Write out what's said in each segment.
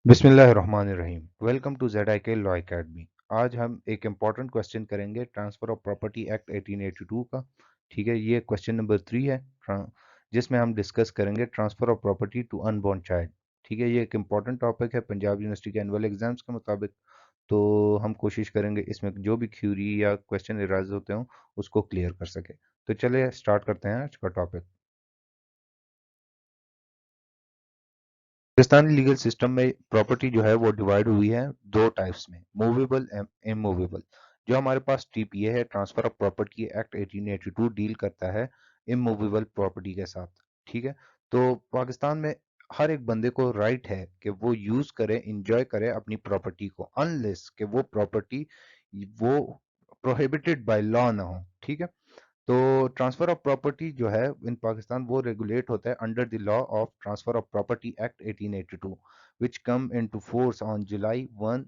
बिस्मिल्लाहिर्रहमानिर्रहीम। Welcome to ZIK law academy. आज हम एक इम्पॉर्टेंट क्वेश्चन करेंगे ट्रांसफ़र ऑफ प्रॉपर्टी एक्ट 1882 का। ठीक है, ये क्वेश्चन नंबर 3 है जिसमें हम डिस्कस करेंगे transfer of property to unborn child. ठीक है, ये एक इम्पॉर्टेंट टॉपिक है पंजाब यूनिवर्सिटी के एनुअल एग्जाम्स के मुताबिक। तो हम कोशिश करेंगे इसमें जो भी क्यूरी या क्वेश्चन इराज होते हों उसको क्लियर कर सके। तो चलिए स्टार्ट करते हैं आज का टॉपिक। पाकिस्तानी लीगल सिस्टम में प्रॉपर्टी जो है वो डिवाइड हुई है दो टाइप्स में, मूवेबल एंड इमूवेबल। जो हमारे पास TPA है, transfer of property act 1882, deal करता है इमूवेबल प्रॉपर्टी के साथ। ठीक है, तो पाकिस्तान में हर एक बंदे को राइट है कि वो यूज करे, इंजॉय करे अपनी प्रॉपर्टी को, अनलेस कि वो प्रॉपर्टी वो प्रोहिबिटेड बाय लॉ ना हो। ठीक है, तो ट्रांसफर ऑफ प्रॉपर्टी जो है इन पाकिस्तान वो रेगुलेट होता है under the law of transfer of property act 1882, which come into force on July 1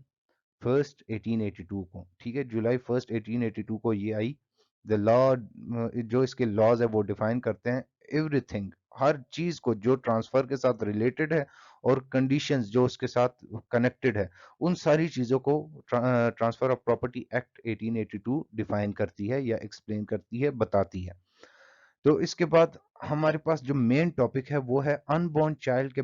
1882 को। ठीक है, जुलाई 1 1882 को ये आई। द लॉ जो इसके लॉज है वो डिफाइन करते हैं एवरीथिंग, हर चीज को जो ट्रांसफर के साथ रिलेटेड है और कंडीशंस जो उसके साथ कनेक्टेड है, उन सारी चीजों को transfer of property act 1882 define करती है या एक्सप्लेन करती है, बताती है। तो इसके बाद हमारे पास जो मेन टॉपिक है वो है अनबॉर्न चाइल्ड के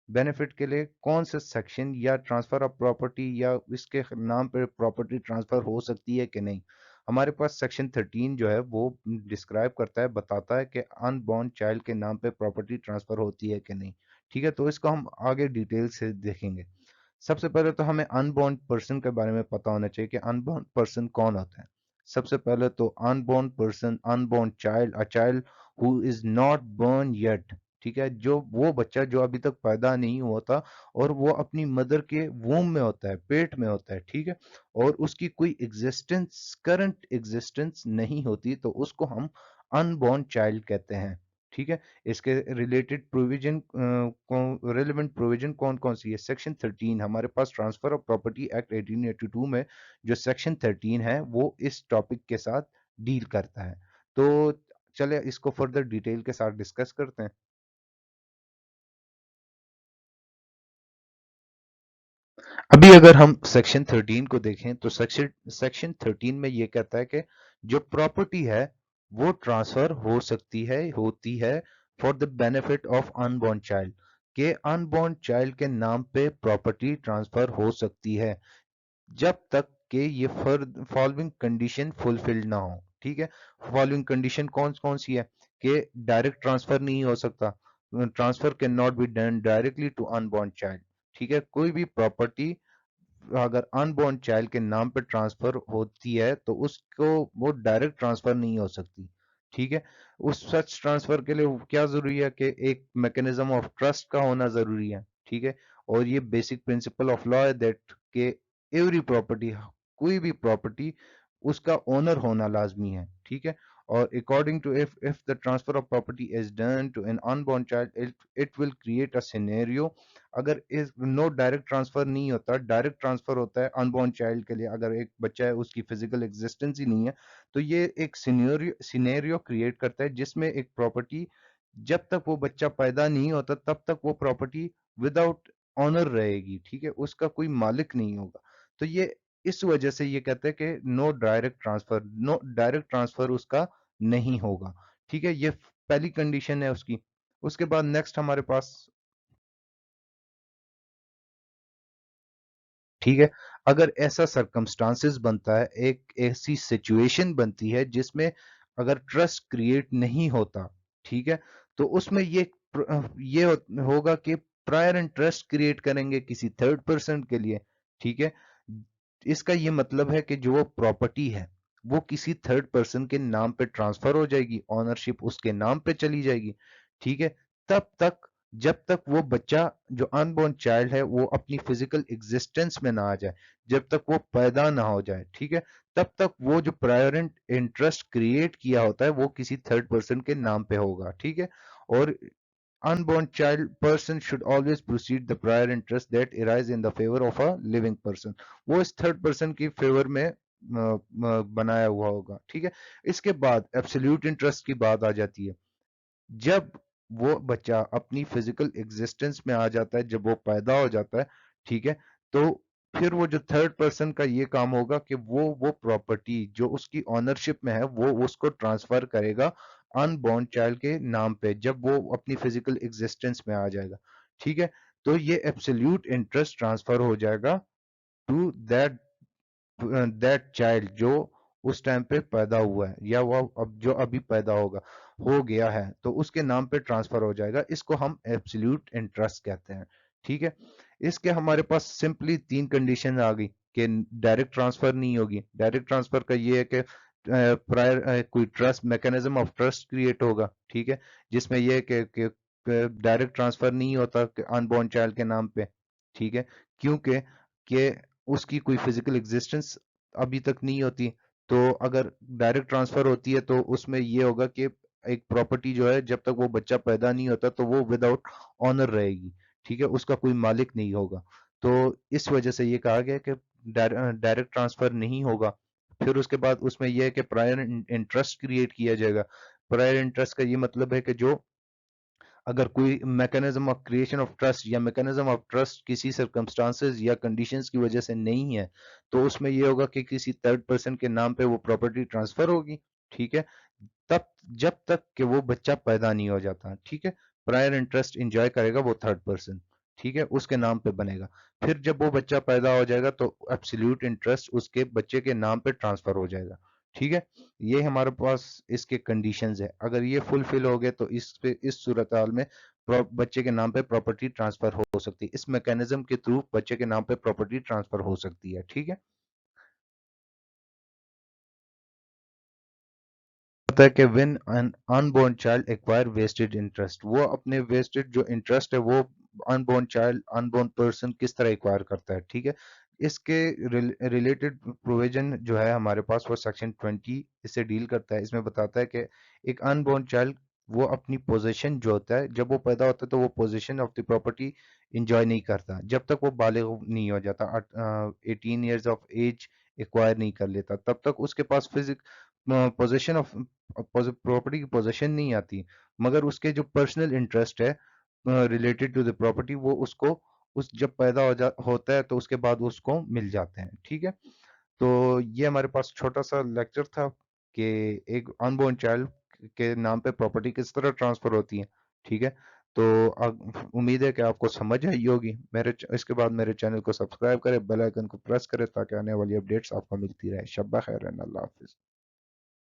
बेनिफिट के लिए कौन सा सेक्शन या ट्रांसफर ऑफ प्रॉपर्टी या इसके नाम पर प्रॉपर्टी ट्रांसफर हो सकती है कि नहीं। हमारे पास सेक्शन 13 जो है वो डिस्क्राइब करता है, बताता है कि अनबॉर्न चाइल्ड के नाम पे प्रॉपर्टी ट्रांसफर होती है कि नहीं। ठीक है, तो इसको हम आगे डिटेल से देखेंगे। सबसे पहले तो हमें अनबॉर्न पर्सन के बारे में पता होना चाहिए कि अनबॉर्न पर्सन कौन होता है। सबसे पहले तो unborn person, unborn child, a child who is not born yet. ठीक है, जो वो बच्चा जो अभी तक पैदा नहीं हुआ था और वो अपनी मदर के वूम में होता है, पेट में होता है। ठीक है, और उसकी कोई एग्जिस्टेंस, करंट एग्जिस्टेंस नहीं होती, तो उसको हम अनबॉर्न चाइल्ड कहते हैं। ठीक है, इसके रिलेटेड प्रोविजन रेलिवेंट प्रोविजन कौन कौन सी है? सेक्शन 13 हमारे पास ट्रांसफर ऑफ प्रॉपर्टी एक्ट 1882 में जो सेक्शन 13 है वो इस टॉपिक के साथ डील करता है। तो चले इसको फर्दर डिटेल के साथ डिस्कस करते हैं। अभी अगर हम सेक्शन 13 को देखें तो सेक्शन 13 में ये कहता है कि जो प्रॉपर्टी है वो ट्रांसफर हो सकती है, होती है for the benefit of unborn child, के अनबॉर्न चाइल्ड के नाम पे प्रॉपर्टी ट्रांसफर हो सकती है जब तक कि ये फॉलोइंग कंडीशन फुलफिल्ड ना हो। ठीक है, फॉलोइंग कंडीशन कौन कौन सी है? कि डायरेक्ट ट्रांसफर नहीं हो सकता, transfer can not be done directly to unborn child. ठीक है, कोई भी प्रॉपर्टी अगर अनबॉर्न चाइल्ड के नाम पे ट्रांसफर होती है तो उसको वो डायरेक्ट ट्रांसफर नहीं हो सकती। ठीक है, उस सच ट्रांसफर के लिए क्या जरूरी है कि एक मैकेनिज्म ऑफ ट्रस्ट का होना जरूरी है। ठीक है, और ये बेसिक प्रिंसिपल ऑफ लॉ है दैट के एवरी प्रॉपर्टी, कोई भी प्रॉपर्टी उसका ओनर होना लाजमी है। ठीक है, और according to if the transfer of property is done to an unborn child, it will create a scenario. अगर इस नो डायरेक्ट ट्रांसफर नहीं होता, डायरेक्ट ट्रांसफर होता है अनबॉर्न चाइल्ड के लिए, अगर एक बच्चा है उसकी फिजिकल एग्जिस्टेंस ही नहीं है, तो ये एक सिनेरियो क्रिएट करता है जिसमें एक प्रॉपर्टी जब तक वो बच्चा पैदा नहीं होता तब तक वो प्रॉपर्टी विदाउट ऑनर रहेगी। ठीक है, उसका कोई मालिक नहीं होगा। तो ये इस वजह से ये कहते हैं कि नो डायरेक्ट ट्रांसफर उसका नहीं होगा। ठीक है, ये पहली कंडीशन है उसकी। उसके बाद नेक्स्ट हमारे पास, ठीक है, अगर ऐसा सरकमस्टांसेस बनता है, एक ऐसी सिचुएशन बनती है जिसमें अगर ट्रस्ट क्रिएट नहीं होता, ठीक है, तो उसमें ये होगा कि प्रायर इंटरेस्ट क्रिएट करेंगे किसी थर्ड पर्सन के लिए। ठीक है, इसका ये मतलब है कि जो वो प्रॉपर्टी है वो किसी थर्ड पर्सन के नाम पे ट्रांसफर हो जाएगी, ऑनरशिप उसके नाम पे चली जाएगी। ठीक है, तब तक जब तक वो बच्चा जो अनबॉर्न चाइल्ड है वो अपनी फिजिकल एग्जिस्टेंस में ना आ जाए, जब तक वो पैदा ना हो जाए। ठीक है, तब तक वो जो प्रायर इंटरेस्ट क्रिएट किया होता है वो किसी थर्ड पर्सन के नाम पे होगा। ठीक है, और unborn child person should always proceed the prior interest that arise in the favor of a living person, वो इस थर्ड पर्सन की फेवर में बनाया हुआ होगा। ठीक है, इसके बाद एब्सोल्यूट इंटरेस्ट की बात आ जाती है। जब वो बच्चा अपनी फिजिकल एग्जिस्टेंस में आ जाता है, जब वो पैदा हो जाता है, ठीक है, तो फिर वो जो थर्ड पर्सन का ये काम होगा कि वो प्रॉपर्टी जो उसकी ऑनरशिप में है वो उसको ट्रांसफर करेगा अनबॉर्न चाइल्ड के नाम पे, जब वो अपनी फिजिकल एग्जिस्टेंस में आ जाएगा, ठीक है। तो ये एब्सोल्यूट इंटरेस्ट ट्रांसफर हो जाएगा टू दैट चाइल्ड जो उस टाइम पे पैदा हुआ है, या वो अब जो अभी पैदा होगा हो गया है, तो उसके नाम पे ट्रांसफर हो जाएगा। इसको हम एब्सोल्यूट इंटरेस्ट कहते हैं, ठीक है। इसके हमारे पास सिंपली तीन कंडीशन आ गई कि डायरेक्ट ट्रांसफर नहीं होगी। डायरेक्ट ट्रांसफर का ये है कि प्रायर कोई trust mechanism of trust create होगा, ठीक है, जिसमें यह है कि डायरेक्ट ट्रांसफर नहीं होता अनबॉर्न चाइल्ड के नाम पे, ठीक है, क्योंकि कि उसकी कोई फिजिकल एग्जिस्टेंस अभी तक नहीं होती। तो अगर डायरेक्ट ट्रांसफर होती है तो उसमें ये होगा कि एक प्रॉपर्टी जो है जब तक वो बच्चा पैदा नहीं होता तो वो विदाउट ऑनर रहेगी, ठीक है, उसका कोई मालिक नहीं होगा। तो इस वजह से ये कहा गया कि डायरेक्ट ट्रांसफर नहीं होगा। फिर उसके बाद उसमें यह है कि प्रायर इंटरेस्ट क्रिएट किया जाएगा। प्रायर इंटरेस्ट का ये मतलब है कि जो अगर कोई mechanism of creation of trust या मैकेनिज्म ऑफ ट्रस्ट किसी सर्कमस्टांसेस या कंडीशंस की वजह से नहीं है, तो उसमें ये होगा कि किसी थर्ड पर्सन के नाम पे वो प्रॉपर्टी ट्रांसफर होगी, ठीक है, तब जब तक कि वो बच्चा पैदा नहीं हो जाता, ठीक है। प्रायर इंटरेस्ट इंजॉय करेगा वो थर्ड पर्सन, ठीक है, उसके नाम पे बनेगा। फिर जब वो बच्चा पैदा हो जाएगा तो एब्सोल्यूट इंटरेस्ट उसके बच्चे के नाम पे ट्रांसफर हो जाएगा, ठीक है। ये हमारे पास इसके कंडीशंस है। अगर ये फुलफिल हो गए तो इस पे इस सूरत हाल में बच्चे के नाम पे प्रॉपर्टी ट्रांसफर हो सकती है। इस मैकेनिज्म के थ्रू बच्चे के नाम पे प्रॉपर्टी ट्रांसफर हो सकती है, ठीक है। होता है कि when an unborn child acquire vested interest, वो अपने वेस्टेड जो इंटरेस्ट है वो अनबॉर्न चाइल्ड अनबॉर्न पर्सन किस तरह एक्वायर करता है, ठीक है। इसके रिलेटेड प्रोविजन जो है हमारे पास वो सेक्शन 20 इससे डील करता है। इसमें बताता है कि एक अनबॉर्न चाइल्ड वो अपनी पोजीशन जो होता है जब वो पैदा होता है तो वो position of the property enjoy नहीं करता जब तक वो बालिग नहीं हो जाता, 18 ईयर्स ऑफ एज एक्वायर नहीं कर लेता, तब तक उसके पास फिजिक पोजीशन ऑफ प्रॉपर्टी की पोजीशन नहीं आती। मगर उसके जो पर्सनल इंटरेस्ट है रिलेटेड टू द प्रॉपर्टी वो उसको उस जब पैदा होता है तो उसके बाद उसको मिल जाते हैं, ठीक है। तो ये हमारे पास छोटा सा लेक्चर था कि एक अनबोर्न चाइल्ड के नाम पे प्रॉपर्टी किस तरह ट्रांसफर होती है, ठीक है। तो उम्मीद है कि आपको समझ आई होगी। इसके बाद मेरे चैनल को सब्सक्राइब करें, बेल आइकन को प्रेस करें ताकि आने वाली अपडेट्स आपको मिलती रहे। शब्बा खैर, अल्लाह हाफिज।